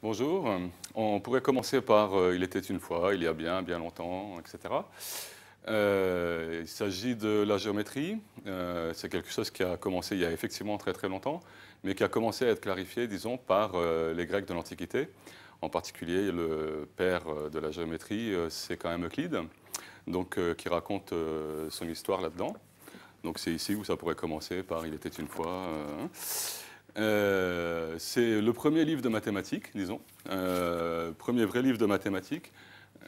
Bonjour. On pourrait commencer par Il était une fois, il y a bien, bien longtemps, etc. Il s'agit de la géométrie. C'est quelque chose qui a commencé il y a effectivement très très longtemps, mais qui a commencé à être clarifié, disons, par les Grecs de l'Antiquité. En particulier, le père de la géométrie, c'est quand même Euclide, donc, qui raconte son histoire là-dedans. Donc c'est ici où ça pourrait commencer par Il était une fois. C'est le premier livre de mathématiques, disons. Premier vrai livre de mathématiques.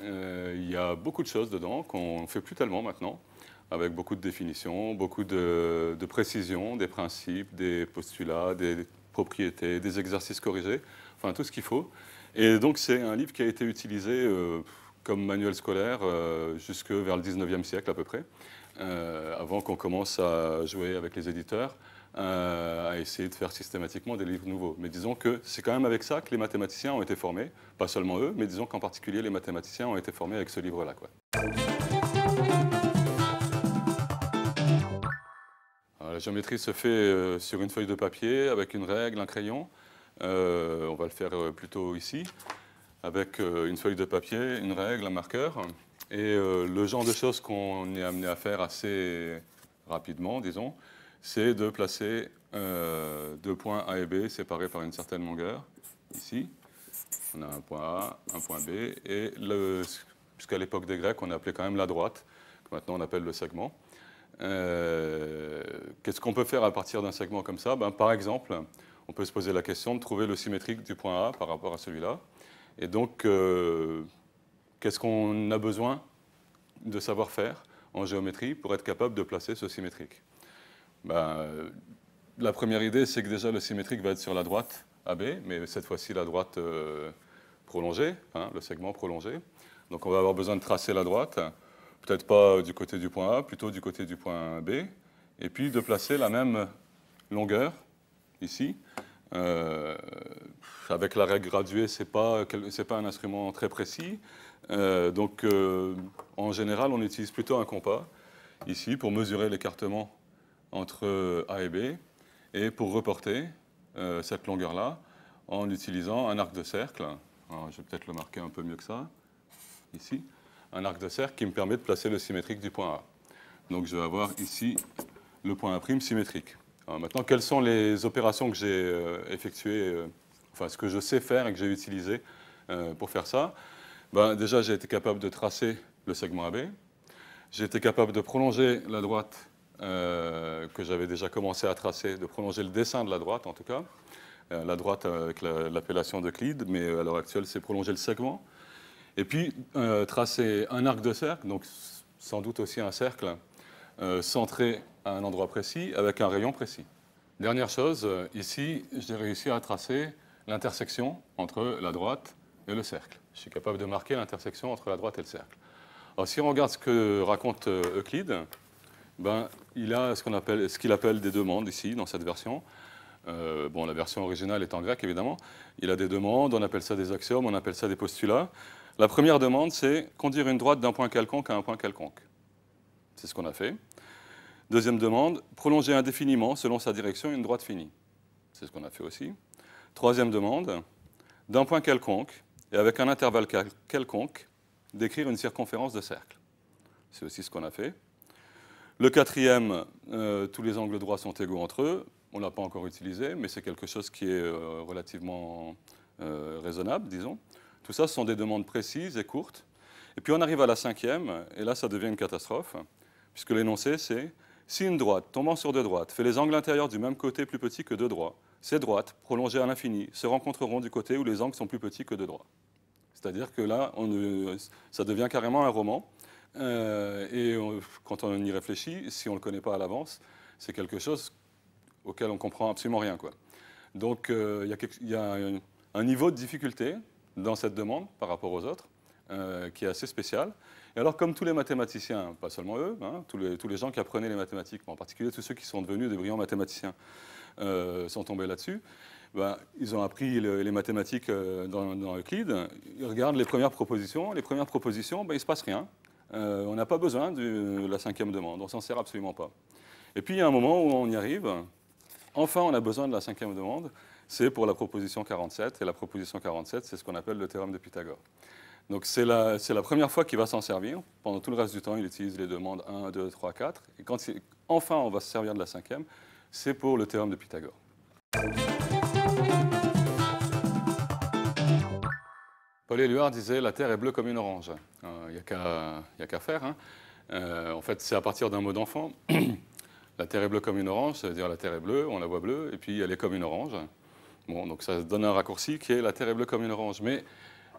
Il y a beaucoup de choses dedans qu'on ne fait plus tellement maintenant, avec beaucoup de définitions, beaucoup de précisions, des principes, des postulats, des propriétés, des exercices corrigés, enfin tout ce qu'il faut. Et donc c'est un livre qui a été utilisé comme manuel scolaire jusque vers le 19e siècle à peu près, avant qu'on commence à jouer avec les éditeurs, à essayer de faire systématiquement des livres nouveaux. Mais disons que c'est quand même avec ça que les mathématiciens ont été formés, pas seulement eux, mais disons qu'en particulier les mathématiciens ont été formés avec ce livre-là, quoi. Alors, la géométrie se fait sur une feuille de papier, avec une règle, un crayon. On va le faire plutôt ici, avec une feuille de papier, une règle, un marqueur. Et le genre de choses qu'on est amené à faire assez rapidement, disons, c'est de placer deux points A et B séparés par une certaine longueur. Ici, on a un point A, un point B, et jusqu'à l'époque des Grecs, on appelait quand même la droite, que maintenant on appelle le segment. Qu'est-ce qu'on peut faire à partir d'un segment comme ça? Par exemple, on peut se poser la question de trouver le symétrique du point A par rapport à celui-là. Et donc, qu'est-ce qu'on a besoin de savoir faire en géométrie pour être capable de placer ce symétrique? La première idée, c'est que déjà le symétrique va être sur la droite AB, mais cette fois-ci la droite prolongée, hein, le segment prolongé. Donc on va avoir besoin de tracer la droite, peut-être pas du côté du point A, plutôt du côté du point B, et puis de placer la même longueur ici. Avec la règle graduée, c'est pas un instrument très précis. En général, on utilise plutôt un compas ici pour mesurer l'écartement entre A et B et pour reporter cette longueur-là en utilisant un arc de cercle. Alors, je vais peut-être le marquer un peu mieux que ça, ici. Un arc de cercle qui me permet de placer le symétrique du point A. Donc je vais avoir ici le point A' symétrique. Alors maintenant, quelles sont les opérations que j'ai effectuées, enfin ce que je sais faire et que j'ai utilisé pour faire ça? Déjà, j'ai été capable de tracer le segment AB. J'ai été capable de prolonger la droite que j'avais déjà commencé à tracer, de prolonger le dessin de la droite en tout cas. La droite avec l'appellation d'Euclide, mais à l'heure actuelle, c'est prolonger le segment. Et puis, tracer un arc de cercle, donc sans doute aussi un cercle, centré à un endroit précis, avec un rayon précis. Dernière chose, ici, j'ai réussi à tracer l'intersection entre la droite et le cercle. Je suis capable de marquer l'intersection entre la droite et le cercle. Alors, si on regarde ce que raconte Euclide, il a ce qu'il appelle des demandes ici, dans cette version. La version originale est en grec, évidemment. Il a des demandes, on appelle ça des axiomes, on appelle ça des postulats. La première demande, c'est conduire une droite d'un point quelconque à un point quelconque. C'est ce qu'on a fait. Deuxième demande, prolonger indéfiniment, selon sa direction, une droite finie. C'est ce qu'on a fait aussi. Troisième demande, d'un point quelconque, et avec un intervalle quelconque, d'écrire une circonférence de cercle. C'est aussi ce qu'on a fait. Le quatrième, tous les angles droits sont égaux entre eux. On ne l'a pas encore utilisé, mais c'est quelque chose qui est relativement raisonnable, disons. Tout ça, ce sont des demandes précises et courtes. Et puis on arrive à la cinquième, et là, ça devient une catastrophe, puisque l'énoncé, c'est « Si une droite tombant sur deux droites fait les angles intérieurs du même côté plus petits que deux droits, ces droites, prolongées à l'infini, se rencontreront du côté où les angles sont plus petits que deux droits. » C'est-à-dire que là, ça devient carrément un roman. Quand on y réfléchit, si on ne le connaît pas à l'avance, c'est quelque chose auquel on ne comprend absolument rien, quoi. Donc il y a un niveau de difficulté dans cette demande par rapport aux autres qui est assez spécial. Et alors, comme tous les mathématiciens, pas seulement eux, hein, tous les gens qui apprenaient les mathématiques, en particulier tous ceux qui sont devenus des brillants mathématiciens, sont tombés là-dessus, ils ont appris les mathématiques dans Euclide, ils regardent les premières propositions. Les premières propositions, il ne se passe rien. On n'a pas besoin de la cinquième demande, on ne s'en sert absolument pas. Et puis il y a un moment où on y arrive, enfin on a besoin de la cinquième demande, c'est pour la proposition 47. Et la proposition 47, c'est ce qu'on appelle le théorème de Pythagore. Donc c'est la première fois qu'il va s'en servir. Pendant tout le reste du temps, il utilise les demandes 1, 2, 3, 4. Et quand enfin on va se servir de la cinquième, c'est pour le théorème de Pythagore. Paul Éluard disait « La Terre est bleue comme une orange ». Il n'y a qu'à faire. Hein. En fait, c'est à partir d'un mot d'enfant. La Terre est bleue comme une orange, ça veut dire la Terre est bleue, on la voit bleue, et puis elle est comme une orange. Bon, donc ça donne un raccourci qui est la Terre est bleue comme une orange. Mais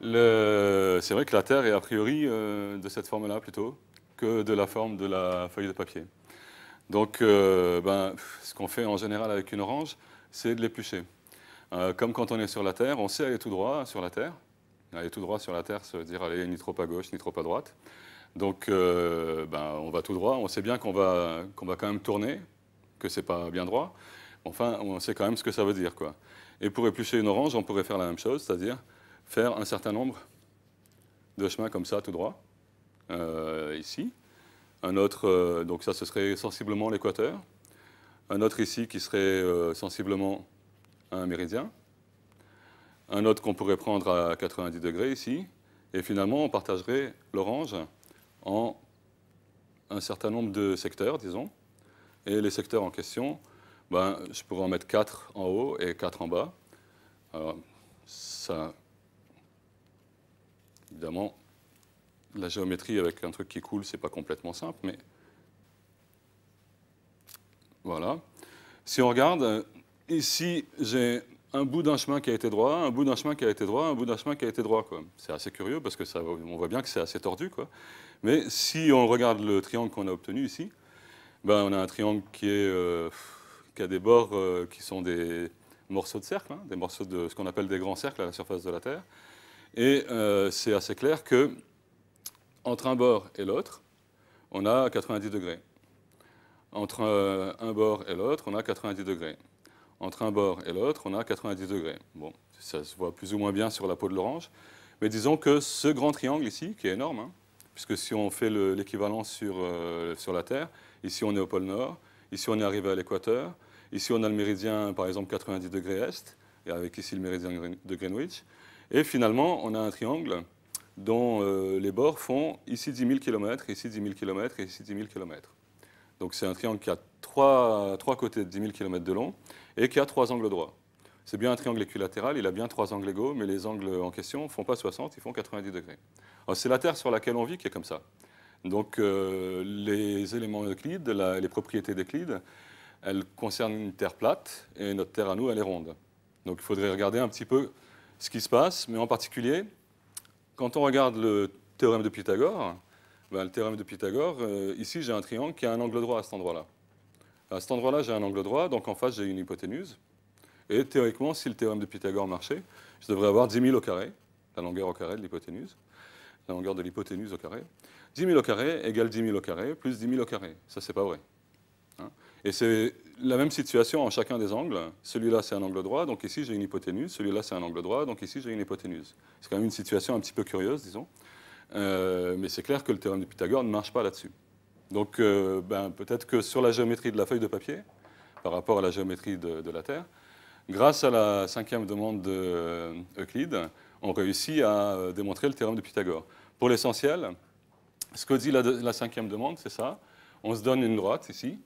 c'est vrai que la Terre est a priori de cette forme-là plutôt que de la forme de la feuille de papier. Donc, ce qu'on fait en général avec une orange, c'est de l'éplucher. Comme quand on est sur la Terre, on sait aller tout droit sur la Terre. Aller tout droit sur la Terre, ça veut dire aller ni trop à gauche, ni trop à droite. Donc, on va tout droit. On sait bien qu'on va quand même tourner, que c'est pas bien droit. Enfin, on sait quand même ce que ça veut dire, quoi. Et pour éplucher une orange, on pourrait faire la même chose, c'est-à-dire faire un certain nombre de chemins comme ça, tout droit, ici. Un autre, donc ça, ce serait sensiblement l'équateur. Un autre ici qui serait sensiblement un méridien. Un autre qu'on pourrait prendre à 90 degrés ici. Et finalement, on partagerait l'orange en un certain nombre de secteurs, disons. Et les secteurs en question, je pourrais en mettre 4 en haut et 4 en bas. Alors, ça, évidemment, la géométrie avec un truc qui coule, c'est pas complètement simple, mais voilà. Si on regarde, ici, j'ai un bout d'un chemin qui a été droit, un bout d'un chemin qui a été droit, un bout d'un chemin qui a été droit. C'est assez curieux parce que on voit bien que c'est assez tordu, quoi. Mais si on regarde le triangle qu'on a obtenu ici, on a un triangle qui a des bords qui sont des morceaux de cercle, hein, des morceaux de ce qu'on appelle des grands cercles à la surface de la Terre. Et c'est assez clair que entre un bord et l'autre, on a 90 degrés. Entre un bord et l'autre, on a 90 degrés. Entre un bord et l'autre, on a 90 degrés. Bon, ça se voit plus ou moins bien sur la peau de l'orange. Mais disons que ce grand triangle ici, qui est énorme, hein, puisque si on fait l'équivalent sur la Terre, ici on est au pôle Nord, ici on est arrivé à l'équateur, ici on a le méridien, par exemple, 90 degrés Est, et avec ici le méridien de Greenwich. Et finalement, on a un triangle dont les bords font ici 10 000 km, ici 10 000 km et ici 10 000 km. Donc c'est un triangle qui a trois côtés de 10 000 km de long et qui a 3 angles droits. C'est bien un triangle équilatéral, il a bien 3 angles égaux, mais les angles en question ne font pas 60, ils font 90 degrés. C'est la Terre sur laquelle on vit qui est comme ça. Donc les éléments d'Euclide, les propriétés d'Euclide, elles concernent une Terre plate et notre Terre à nous, elle est ronde. Donc il faudrait regarder un petit peu ce qui se passe, mais en particulier, quand on regarde le théorème de Pythagore, le théorème de Pythagore, ici j'ai un triangle qui a un angle droit à cet endroit-là. À cet endroit-là, j'ai un angle droit, donc en face j'ai une hypoténuse. Et théoriquement, si le théorème de Pythagore marchait, je devrais avoir 10 000 au carré, la longueur au carré de l'hypoténuse, la longueur de l'hypoténuse au carré. 10 000 au carré égale 10 000 au carré plus 10 000 au carré. Ça, c'est pas vrai. Hein, et c'est la même situation en chacun des angles. Celui-là, c'est un angle droit, donc ici j'ai une hypoténuse. Celui-là, c'est un angle droit, donc ici j'ai une hypoténuse. C'est quand même une situation un petit peu curieuse, disons. Mais c'est clair que le théorème de Pythagore ne marche pas là-dessus. Donc peut-être que sur la géométrie de la feuille de papier, par rapport à la géométrie de la Terre, grâce à la 5e demande d'Euclide, on réussit à démontrer le théorème de Pythagore. Pour l'essentiel, ce que dit la 5e demande, c'est ça. On se donne une droite ici.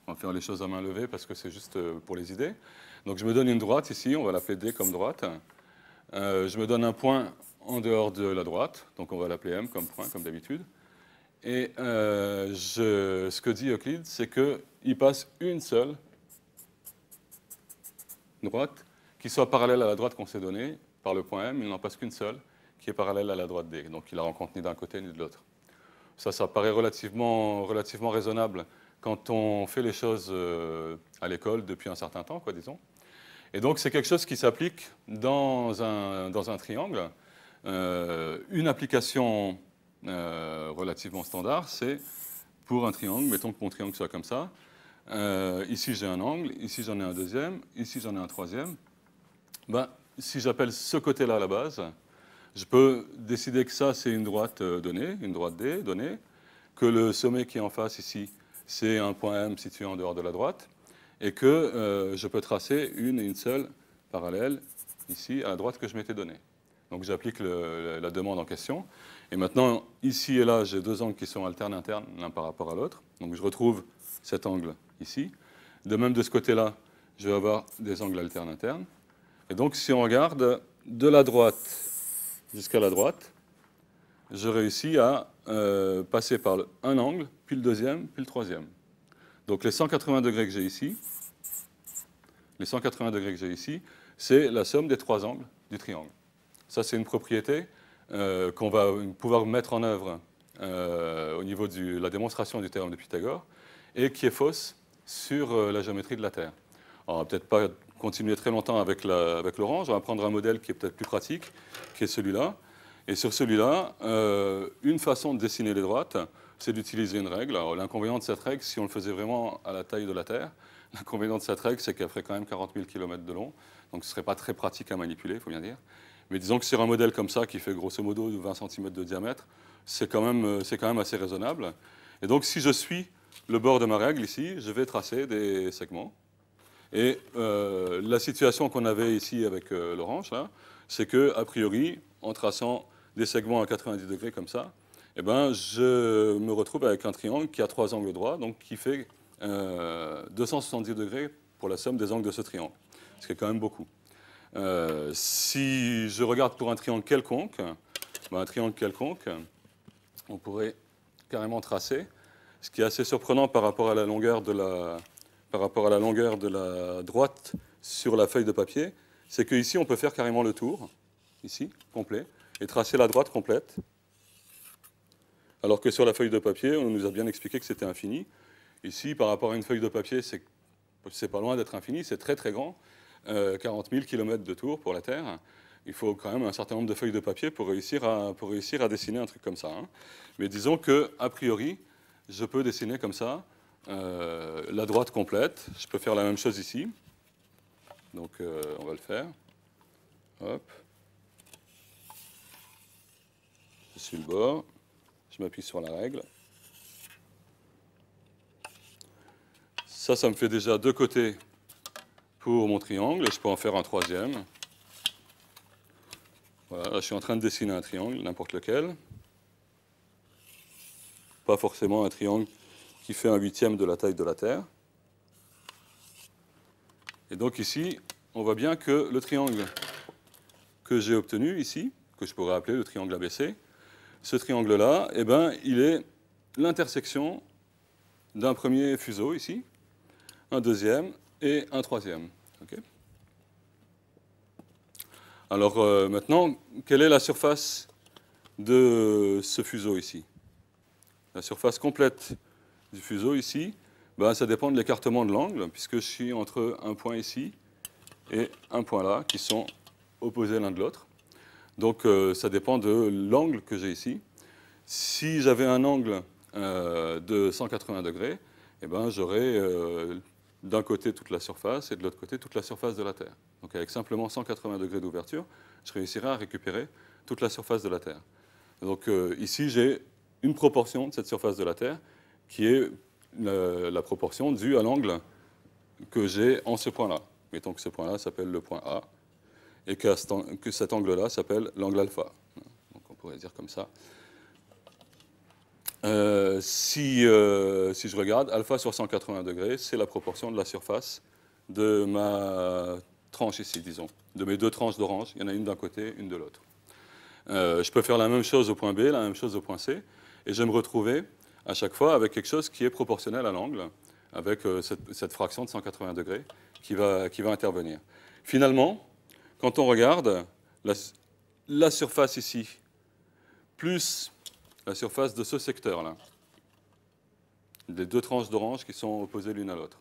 On va faire les choses à main levée parce que c'est juste pour les idées. Donc je me donne une droite ici, on va l'appeler D comme droite. Je me donne un point en dehors de la droite, donc on va l'appeler M comme point, comme d'habitude. Et ce que dit Euclide, c'est qu'il passe une seule droite qui soit parallèle à la droite qu'on s'est donnée par le point M. Il n'en passe qu'une seule qui est parallèle à la droite D. Donc il la rencontre ni d'un côté ni de l'autre. Ça paraît relativement raisonnable quand on fait les choses à l'école depuis un certain temps, quoi, disons. Et donc c'est quelque chose qui s'applique dans un triangle. Une application relativement standard, c'est pour un triangle, mettons que mon triangle soit comme ça. Ici j'ai un angle, ici j'en ai un deuxième, ici j'en ai un troisième. Si j'appelle ce côté-là la base, je peux décider que ça c'est une droite donnée, une droite D donnée, que le sommet qui est en face ici, c'est un point M situé en dehors de la droite, et que je peux tracer une et une seule parallèle ici à la droite que je m'étais donnée. Donc j'applique la demande en question. Et maintenant, ici et là, j'ai deux angles qui sont alternes-internes l'un par rapport à l'autre. Donc je retrouve cet angle ici. De même, de ce côté-là, je vais avoir des angles alternes-internes. Et donc, si on regarde de la droite jusqu'à la droite, je réussis à passer par un angle, puis le deuxième, puis le troisième. Donc les 180 degrés que j'ai ici, c'est la somme des trois angles du triangle. Ça, c'est une propriété qu'on va pouvoir mettre en œuvre au niveau de la démonstration du théorème de Pythagore et qui est fausse sur la géométrie de la Terre. Alors, on va peut-être pas continuer très longtemps avec l'orange, on va prendre un modèle qui est peut-être plus pratique, qui est celui-là. Et sur celui-là, une façon de dessiner les droites, c'est d'utiliser une règle. Alors, l'inconvénient de cette règle, si on le faisait vraiment à la taille de la Terre, l'inconvénient de cette règle, c'est qu'elle ferait quand même 40 000 km de long, donc ce ne serait pas très pratique à manipuler, il faut bien dire. Mais disons que sur un modèle comme ça, qui fait grosso modo 20 cm de diamètre, c'est quand même assez raisonnable. Et donc, si je suis le bord de ma règle ici, je vais tracer des segments. Et la situation qu'on avait ici avec l'orange, là, c'est qu'a priori, en traçant des segments à 90 degrés comme ça, eh ben, je me retrouve avec un triangle qui a trois angles droits, donc qui fait 270 degrés pour la somme des angles de ce triangle, ce qui est quand même beaucoup. Si je regarde pour un triangle quelconque, on pourrait carrément tracer, ce qui est assez surprenant par rapport à la longueur de la droite sur la feuille de papier, c'est qu'ici, on peut faire carrément le tour, ici, complet, et tracer la droite complète, alors que sur la feuille de papier, on nous a bien expliqué que c'était infini. Ici, par rapport à une feuille de papier, c'est pas loin d'être infini, c'est très très grand, 40 000 km de tour pour la Terre. Il faut quand même un certain nombre de feuilles de papier pour réussir à dessiner un truc comme ça. Hein. Mais disons qu'a priori, je peux dessiner comme ça la droite complète. Je peux faire la même chose ici. Donc on va le faire. Hop. Je suis le bord. Je m'appuie sur la règle. Ça me fait déjà deux côtés pour mon triangle. Et je peux en faire un troisième. Voilà, là, je suis en train de dessiner un triangle, n'importe lequel. Pas forcément un triangle qui fait un huitième de la taille de la Terre. Et donc ici, on voit bien que le triangle que j'ai obtenu ici, que je pourrais appeler le triangle ABC, ce triangle-là, eh ben, il est l'intersection d'un premier fuseau ici, un deuxième et un troisième. Okay. Alors maintenant, quelle est la surface de ce fuseau ici? La surface complète du fuseau ici, ben, ça dépend de l'écartement de l'angle, puisque je suis entre un point ici et un point là, qui sont opposés l'un de l'autre. Donc ça dépend de l'angle que j'ai ici. Si j'avais un angle de 180 degrés, eh ben, j'aurais d'un côté toute la surface et de l'autre côté toute la surface de la Terre. Donc avec simplement 180 degrés d'ouverture, je réussirai à récupérer toute la surface de la Terre. Donc ici, j'ai une proportion de cette surface de la Terre qui est la proportion due à l'angle que j'ai en ce point-là. Mettons que ce point-là s'appelle le point A et que cet angle-là s'appelle l'angle alpha. Donc on pourrait dire comme ça. Si je regarde, alpha sur 180 degrés, c'est la proportion de la surface de ma tranche ici, disons. De mes deux tranches d'orange, il y en a une d'un côté, une de l'autre. Je peux faire la même chose au point B, la même chose au point C, et je vais me retrouver à chaque fois avec quelque chose qui est proportionnel à l'angle, avec cette fraction de 180 degrés qui va intervenir. Finalement, quand on regarde la surface ici, plus la surface de ce secteur-là, des deux tranches d'orange qui sont opposées l'une à l'autre.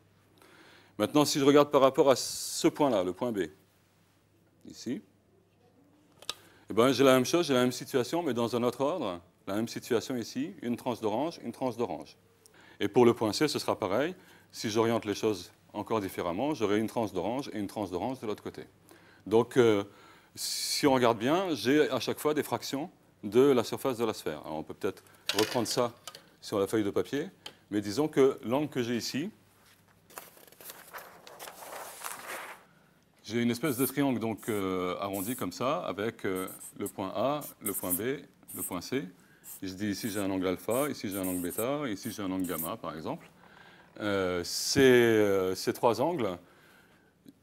Maintenant, si je regarde par rapport à ce point-là, le point B, ici, eh ben, j'ai la même chose, j'ai la même situation, mais dans un autre ordre. La même situation ici, une tranche d'orange, une tranche d'orange. Et pour le point C, ce sera pareil. Si j'oriente les choses encore différemment, j'aurai une tranche d'orange et une tranche d'orange de l'autre côté. Donc, si on regarde bien, j'ai à chaque fois des fractions de la surface de la sphère. Alors, on peut peut-être reprendre ça sur la feuille de papier, mais disons que l'angle que j'ai ici, j'ai une espèce de triangle donc, arrondi comme ça, avec le point A, le point B, le point C. Je dis ici j'ai un angle alpha, ici j'ai un angle bêta, ici j'ai un angle gamma, par exemple. Ces trois angles,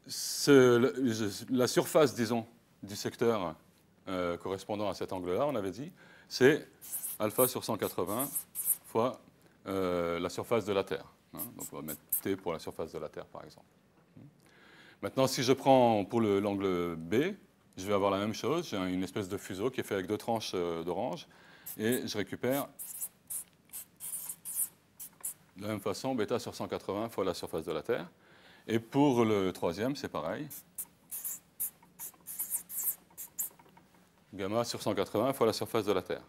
la surface, disons, du secteur correspondant à cet angle-là, on avait dit, c'est alpha sur 180 fois la surface de la Terre. Hein. Donc on va mettre T pour la surface de la Terre, par exemple. Maintenant, si je prends pour l'angle B, je vais avoir la même chose. J'ai une espèce de fuseau qui est fait avec deux tranches d'orange. Et je récupère de la même façon bêta sur 180 fois la surface de la Terre. Et pour le troisième, c'est pareil. Gamma sur 180 fois la surface de la Terre.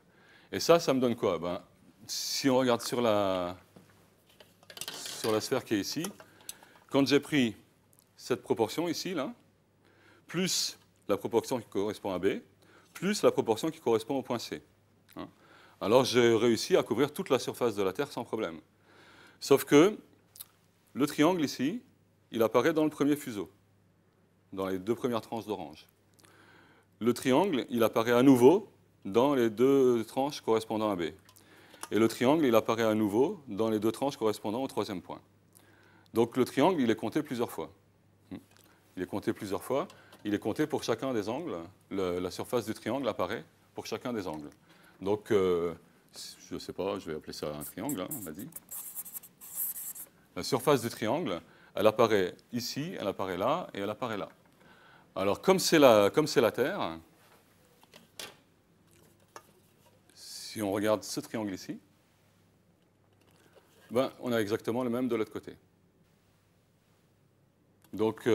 Et ça me donne quoi? Ben, si on regarde sur la sphère qui est ici, quand j'ai pris cette proportion ici, là, plus la proportion qui correspond à B, plus la proportion qui correspond au point C. Hein. Alors j'ai réussi à couvrir toute la surface de la Terre sans problème. Sauf que le triangle ici, il apparaît dans le premier fuseau, dans les deux premières tranches d'orange. Le triangle, il apparaît à nouveau dans les deux tranches correspondant à B. Et le triangle, il apparaît à nouveau dans les deux tranches correspondant au troisième point. Donc le triangle, il est compté plusieurs fois. Il est compté plusieurs fois. Il est compté pour chacun des angles. La surface du triangle apparaît pour chacun des angles. Donc, je ne sais pas, je vais appeler ça un triangle, hein, on m'a dit. La surface du triangle, elle apparaît ici, elle apparaît là, et elle apparaît là. Alors, comme c'est la Terre, si on regarde ce triangle ici, ben, on a exactement le même de l'autre côté. Donc,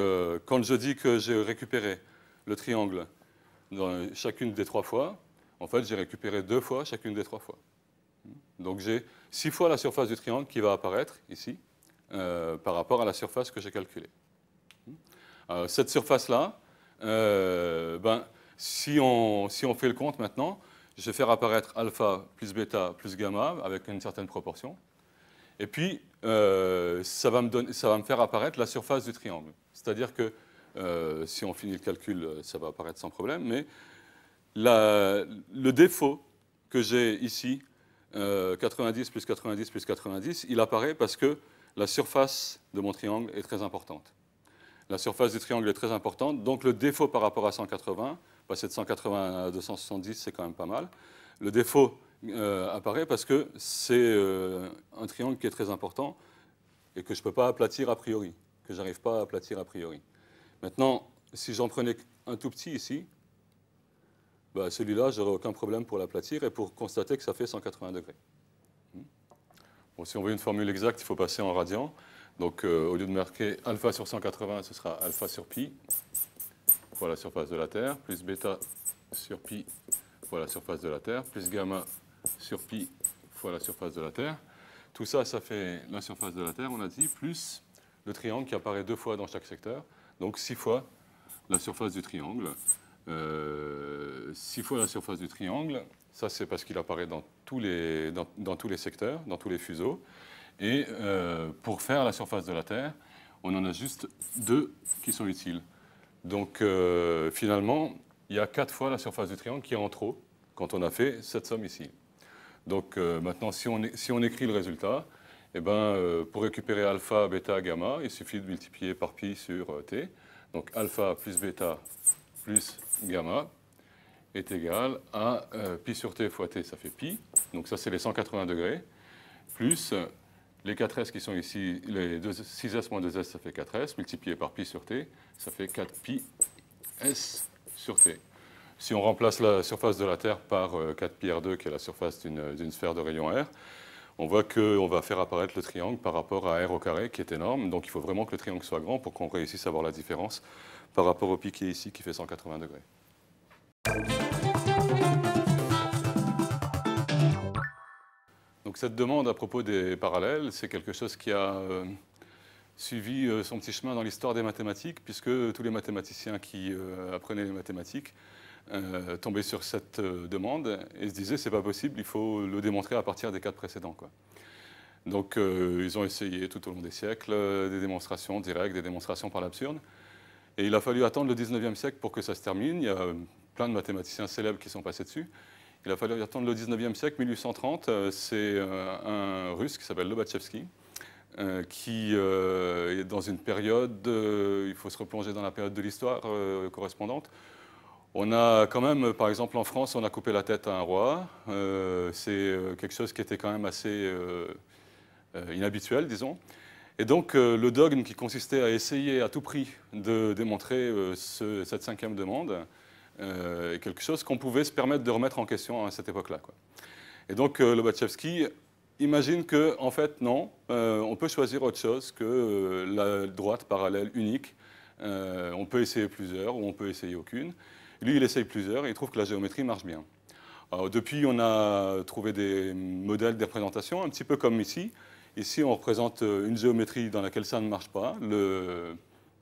quand je dis que j'ai récupéré le triangle dans chacune des trois fois, en fait, j'ai récupéré deux fois chacune des trois fois. Donc, j'ai 6 fois la surface du triangle qui va apparaître ici, par rapport à la surface que j'ai calculée. Cette surface-là, ben, si on fait le compte maintenant, je vais faire apparaître alpha plus bêta plus gamma avec une certaine proportion. Et puis, ça va me faire apparaître la surface du triangle. C'est-à-dire que, si on finit le calcul, ça va apparaître sans problème, mais le défaut que j'ai ici, 90 plus 90 plus 90, il apparaît parce que la surface de mon triangle est très importante. La surface du triangle est très importante, donc le défaut par rapport à 180, passer de 180 à 270, c'est quand même pas mal. Le défaut apparaît parce que c'est un triangle qui est très important et que je ne peux pas aplatir a priori, que je n'arrive pas à aplatir a priori. Maintenant, si j'en prenais un tout petit ici, bah, celui-là, je n'aurai aucun problème pour l'aplatir et pour constater que ça fait 180 degrés. Bon, si on veut une formule exacte, il faut passer en radians. Donc, au lieu de marquer alpha sur 180, ce sera alpha sur pi fois la surface de la Terre, plus bêta sur pi fois la surface de la Terre, plus gamma sur pi fois la surface de la Terre. Tout ça, ça fait la surface de la Terre, on a dit, plus le triangle qui apparaît 2 fois dans chaque secteur. Donc 6 fois la surface du triangle. 6 fois la surface du triangle, ça c'est parce qu'il apparaît dans tous les secteurs, dans tous les fuseaux. Et pour faire la surface de la Terre, on en a juste 2 qui sont utiles. Donc finalement, il y a 4 fois la surface du triangle qui est en trop quand on a fait cette somme ici. Donc maintenant, si on écrit le résultat, eh ben, pour récupérer alpha, bêta, gamma, il suffit de multiplier par pi sur t. Donc alpha plus bêta plus gamma est égal à pi sur t fois t, ça fait pi. Donc ça, c'est les 180 degrés, plus les 4s qui sont ici, les 6s moins 2s, ça fait 4s, multiplié par pi sur t, ça fait 4 pi s sur t. Si on remplace la surface de la Terre par 4 pi r2, qui est la surface d'une sphère de rayon r, on voit qu'on va faire apparaître le triangle par rapport à r au carré, qui est énorme. Donc il faut vraiment que le triangle soit grand pour qu'on réussisse à voir la différence par rapport au pi qui est ici, qui fait 180 degrés. Donc cette demande à propos des parallèles, c'est quelque chose qui a suivi son petit chemin dans l'histoire des mathématiques, puisque tous les mathématiciens qui apprenaient les mathématiques tombaient sur cette demande et se disaient c'est pas possible, il faut le démontrer à partir des cas précédents, quoi. Donc ils ont essayé tout au long des siècles des démonstrations directes, des démonstrations par l'absurde. Et il a fallu attendre le 19e siècle pour que ça se termine. Il y a plein de mathématiciens célèbres qui sont passés dessus. Il a fallu attendre le 19e siècle, 1830. C'est un Russe qui s'appelle Lobachevsky, qui est dans une période, il faut se replonger dans la période de l'histoire correspondante. On a quand même, par exemple en France, on a coupé la tête à un roi. C'est quelque chose qui était quand même assez inhabituel, disons. Et donc le dogme qui consistait à essayer à tout prix de démontrer cette cinquième demande est quelque chose qu'on pouvait se permettre de remettre en question à cette époque-là, quoi. Et donc Lobachevsky imagine que, en fait, non, on peut choisir autre chose que la droite parallèle unique. On peut essayer plusieurs ou on peut essayer aucune. Lui, il essaye plusieurs et il trouve que la géométrie marche bien. Alors, depuis, on a trouvé des modèles de représentation, un petit peu comme ici. Ici, on représente une géométrie dans laquelle ça ne marche pas.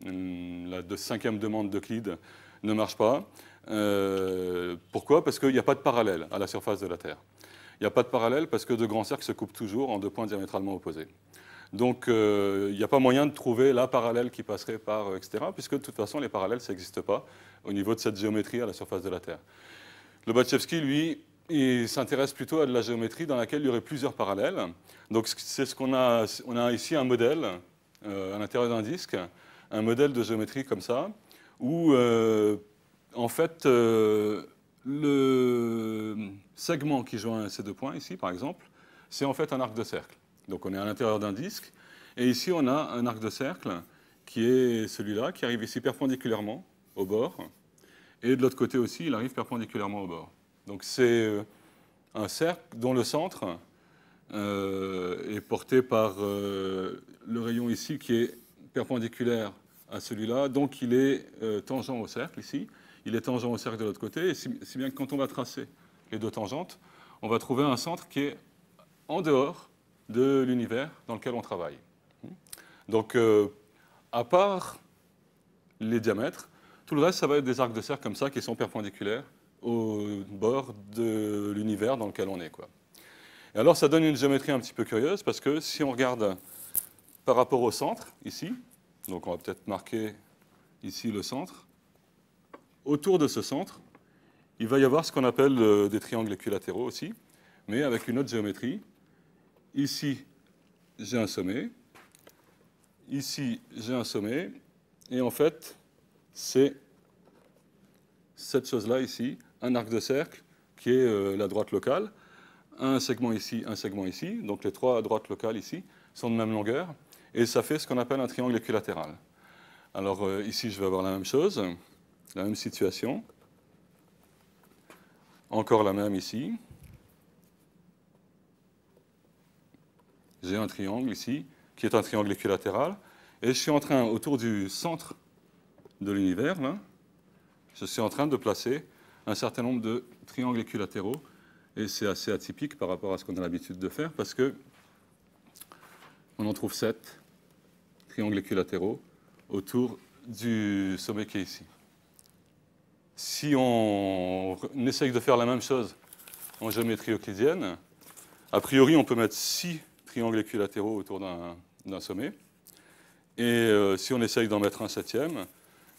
La cinquième demande d'Euclide ne marche pas. Pourquoi? Parce qu'il n'y a pas de parallèle à la surface de la Terre. Il n'y a pas de parallèle parce que de grands cercles se coupent toujours en deux points diamétralement opposés. Donc, il n'y a pas moyen de trouver la parallèle qui passerait par, etc., puisque de toute façon, les parallèles, ça n'existe pas au niveau de cette géométrie à la surface de la Terre. Lobachevsky, lui, il s'intéresse plutôt à de la géométrie dans laquelle il y aurait plusieurs parallèles. Donc, c'est ce qu'on a. On a ici un modèle à l'intérieur d'un disque, un modèle de géométrie comme ça, où, en fait, le segment qui joint ces deux points, ici, par exemple, c'est en fait un arc de cercle. Donc, on est à l'intérieur d'un disque, et ici, on a un arc de cercle qui est celui-là, qui arrive ici perpendiculairement au bord, et de l'autre côté aussi, il arrive perpendiculairement au bord. Donc, c'est un cercle dont le centre est porté par le rayon ici qui est perpendiculaire à celui-là, donc il est tangent au cercle ici, il est tangent au cercle de l'autre côté, et si bien que quand on va tracer les deux tangentes, on va trouver un centre qui est en dehors de l'univers dans lequel on travaille. Donc, à part les diamètres, tout le reste, ça va être des arcs de cercle comme ça qui sont perpendiculaires au bord de l'univers dans lequel on est, quoi. Et alors, ça donne une géométrie un petit peu curieuse parce que si on regarde par rapport au centre, ici, donc on va peut-être marquer ici le centre, autour de ce centre, il va y avoir ce qu'on appelle des triangles équilatéraux aussi, mais avec une autre géométrie. Ici, j'ai un sommet. Ici, j'ai un sommet. Et en fait, c'est cette chose-là ici, un arc de cercle qui est la droite locale, un segment ici, un segment ici. Donc les trois droites locales ici sont de même longueur. Et ça fait ce qu'on appelle un triangle équilatéral. Alors ici, je vais avoir la même chose, la même situation. Encore la même ici. J'ai un triangle ici, qui est un triangle équilatéral. Et je suis en train, autour du centre de l'univers, là, je suis en train de placer un certain nombre de triangles équilatéraux. Et c'est assez atypique par rapport à ce qu'on a l'habitude de faire, parce que on en trouve 7 triangles équilatéraux autour du sommet qui est ici. Si on essaye de faire la même chose en géométrie euclidienne, a priori, on peut mettre 6 triangles équilatéraux autour d'un sommet. Et si on essaye d'en mettre un 7e,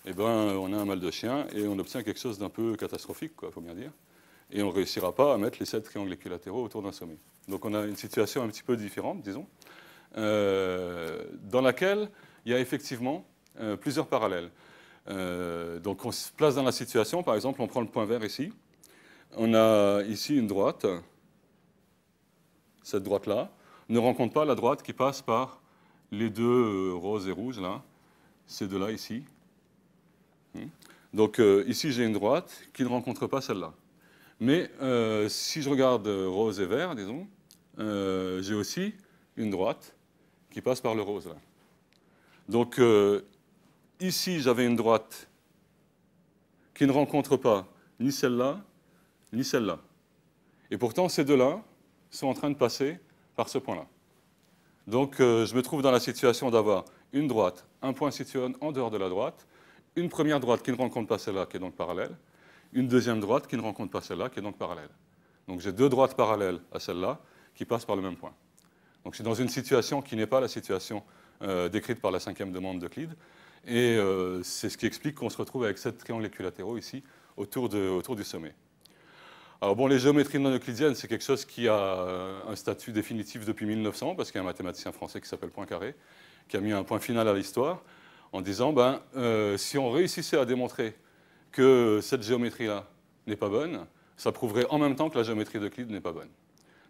eh ben, on a un mal de chien et on obtient quelque chose d'un peu catastrophique, il faut bien dire. Et on ne réussira pas à mettre les 7 triangles équilatéraux autour d'un sommet. Donc on a une situation un petit peu différente, disons, dans laquelle il y a effectivement plusieurs parallèles. Donc on se place dans la situation, par exemple, on prend le point vert ici. On a ici une droite. Cette droite-là ne rencontre pas la droite qui passe par les deux roses et rouges, là. Ces deux-là ici. Donc ici, j'ai une droite qui ne rencontre pas celle-là. Mais si je regarde rose et vert, disons, j'ai aussi une droite qui passe par le rose, là. Donc ici, j'avais une droite qui ne rencontre pas ni celle-là, ni celle-là. Et pourtant, ces deux-là sont en train de passer par ce point-là. Donc, je me trouve dans la situation d'avoir une droite, un point situé en dehors de la droite, une première droite qui ne rencontre pas celle-là, qui est donc parallèle, une deuxième droite qui ne rencontre pas celle-là, qui est donc parallèle. Donc, j'ai deux droites parallèles à celle-là qui passent par le même point. Donc, je suis dans une situation qui n'est pas la situation décrite par la 5e demande d'Euclide. Et c'est ce qui explique qu'on se retrouve avec 7 triangles équilatéraux ici, autour du sommet. Alors bon, les géométries non euclidiennes, c'est quelque chose qui a un statut définitif depuis 1900, parce qu'il y a un mathématicien français qui s'appelle Poincaré, qui a mis un point final à l'histoire, en disant, si on réussissait à démontrer que cette géométrie-là n'est pas bonne, ça prouverait en même temps que la géométrie d'Euclide n'est pas bonne.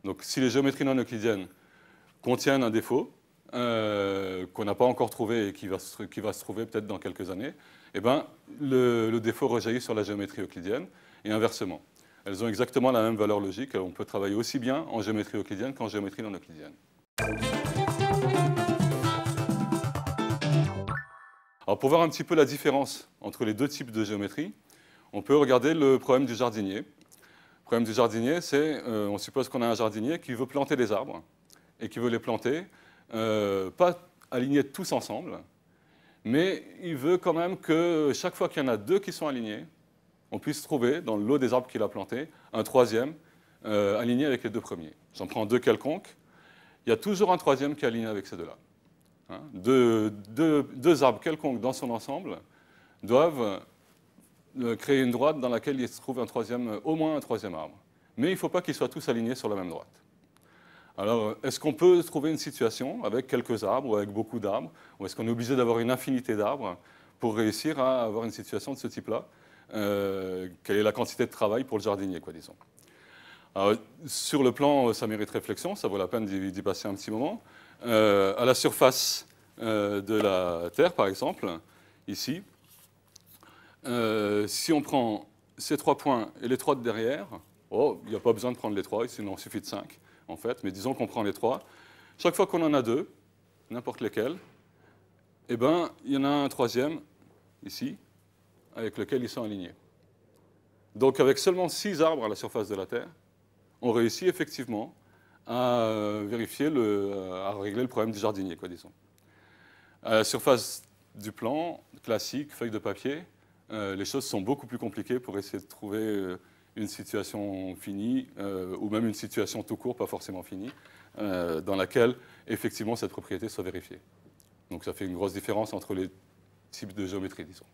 Donc si les géométries non euclidiennes contiennent un défaut, qu'on n'a pas encore trouvé et qui va se trouver peut-être dans quelques années, eh ben, le défaut rejaillit sur la géométrie euclidienne, et inversement. Elles ont exactement la même valeur logique. On peut travailler aussi bien en géométrie euclidienne qu'en géométrie non euclidienne. Alors pour voir un petit peu la différence entre les deux types de géométrie, on peut regarder le problème du jardinier. Le problème du jardinier, c'est, on suppose qu'on a un jardinier qui veut planter des arbres, et qui veut les planter, pas alignés tous ensemble, mais il veut quand même que chaque fois qu'il y en a deux qui sont alignés, on puisse trouver, dans le lot des arbres qu'il a plantés, un troisième aligné avec les deux premiers. J'en prends deux quelconques. Il y a toujours un troisième qui est aligné avec ces deux-là. Hein, deux arbres quelconques dans son ensemble doivent créer une droite dans laquelle il se trouve au moins un troisième arbre. Mais il ne faut pas qu'ils soient tous alignés sur la même droite. Alors, est-ce qu'on peut trouver une situation avec quelques arbres ou avec beaucoup d'arbres, ou est-ce qu'on est obligé d'avoir une infinité d'arbres pour réussir à avoir une situation de ce type-là? Quelle est la quantité de travail pour le jardinier, quoi, disons. Alors, sur le plan, ça mérite réflexion, ça vaut la peine d'y passer un petit moment. À la surface de la Terre, par exemple, ici, si on prend ces 3 points et les 3 de derrière, il n'y a pas besoin de prendre les 3, sinon il en suffit de 5, en fait, mais disons qu'on prend les 3. Chaque fois qu'on en a 2, n'importe lesquels, eh ben, il y en a un troisième, ici, avec lequel ils sont alignés. Donc avec seulement 6 arbres à la surface de la Terre, on réussit effectivement à vérifier, à régler le problème du jardinier, quoi, disons. À la surface du plan, classique, feuille de papier, les choses sont beaucoup plus compliquées pour essayer de trouver une situation finie, ou même une situation tout court, pas forcément finie, dans laquelle effectivement cette propriété soit vérifiée. Donc ça fait une grosse différence entre les types de géométrie, disons.